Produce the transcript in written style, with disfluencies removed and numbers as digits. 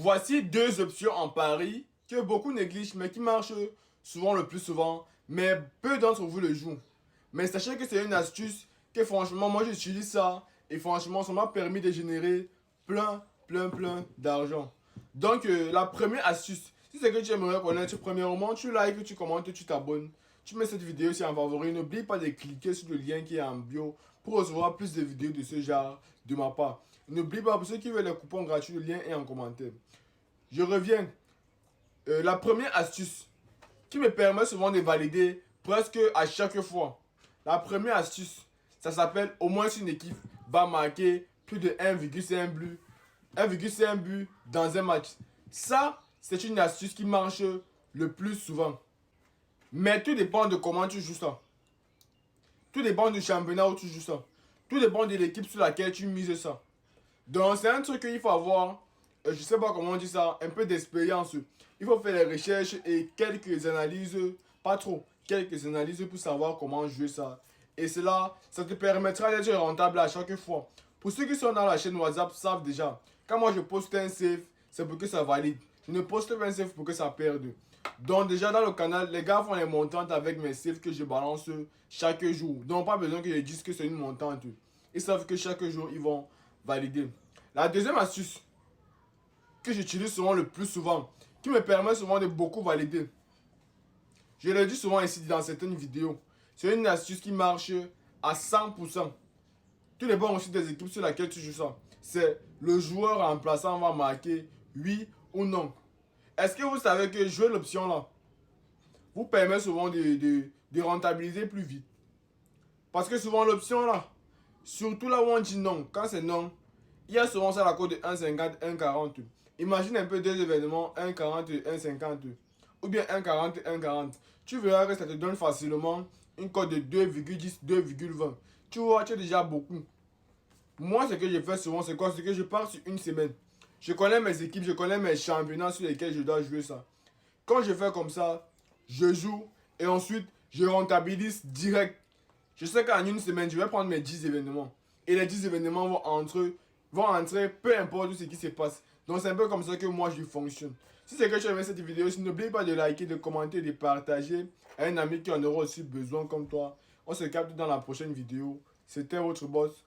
Voici deux options en pari que beaucoup négligent mais qui marchent souvent le plus souvent, mais peu d'entre vous le jouent. Mais sachez que c'est une astuce que franchement moi j'utilise ça et franchement ça m'a permis de générer plein d'argent. Donc la première astuce, si c'est que tu aimerais connaître, premièrement tu likes, tu commentes, tu t'abonnes. Tu mets cette vidéo ici en favori, n'oublie pas de cliquer sur le lien qui est en bio pour recevoir plus de vidéos de ce genre de ma part. N'oublie pas, pour ceux qui veulent les coupons gratuits, le lien est en commentaire. Je reviens. La première astuce qui me permet souvent de valider presque à chaque fois. La première astuce, ça s'appelle au moins une équipe va marquer plus de 1,5 but dans un match. Ça, c'est une astuce qui marche le plus souvent. Mais tout dépend de comment tu joues ça. Tout dépend du championnat où tu joues ça. Tout dépend de l'équipe sur laquelle tu mises ça. Donc c'est un truc qu'il faut avoir, je sais pas comment on dit ça, un peu d'expérience. Il faut faire les recherches et quelques analyses, pas trop, quelques analyses pour savoir comment jouer ça. Et cela, ça te permettra d'être rentable à chaque fois. Pour ceux qui sont dans la chaîne WhatsApp savent déjà, quand moi je poste un save, c'est pour que ça valide. Je ne poste pas un save pour que ça perde. Donc déjà dans le canal, les gars font les montantes avec mes saves que je balance chaque jour. Donc pas besoin que je dise que c'est une montante. Ils savent que chaque jour, ils vont valider. La deuxième astuce que j'utilise souvent le plus souvent, qui me permet souvent de beaucoup valider, je le dis souvent ici dans certaines vidéos, c'est une astuce qui marche à 100%. Tout dépend aussi des équipes sur lesquelles tu joues ça. C'est le joueur remplaçant va marquer oui ou non. Est-ce que vous savez que jouer l'option là vous permet souvent de rentabiliser plus vite? Parce que souvent l'option là, surtout là où on dit non, quand c'est non, il y a souvent ça la cote de 1,50, 1,40. Imagine un peu deux événements, 1,40 et 1,50. Ou bien 1,40 et 1,40. Tu verras que ça te donne facilement une cote de 2,10, 2,20. Tu vois, tu as déjà beaucoup. Moi, ce que je fais souvent, c'est quoi? C'est que je pars sur une semaine. Je connais mes équipes, je connais mes championnats sur lesquels je dois jouer ça. Quand je fais comme ça, je joue et ensuite, je rentabilise direct. Je sais qu'en une semaine, je vais prendre mes 10 événements. Et les 10 événements vont entrer peu importe ce qui se passe. Donc c'est un peu comme ça que moi je fonctionne. Si c'est que tu as aimé cette vidéo, n'oublie pas de liker, de commenter, de partager à un ami qui en aura aussi besoin comme toi. On se capte dans la prochaine vidéo. C'était votre boss.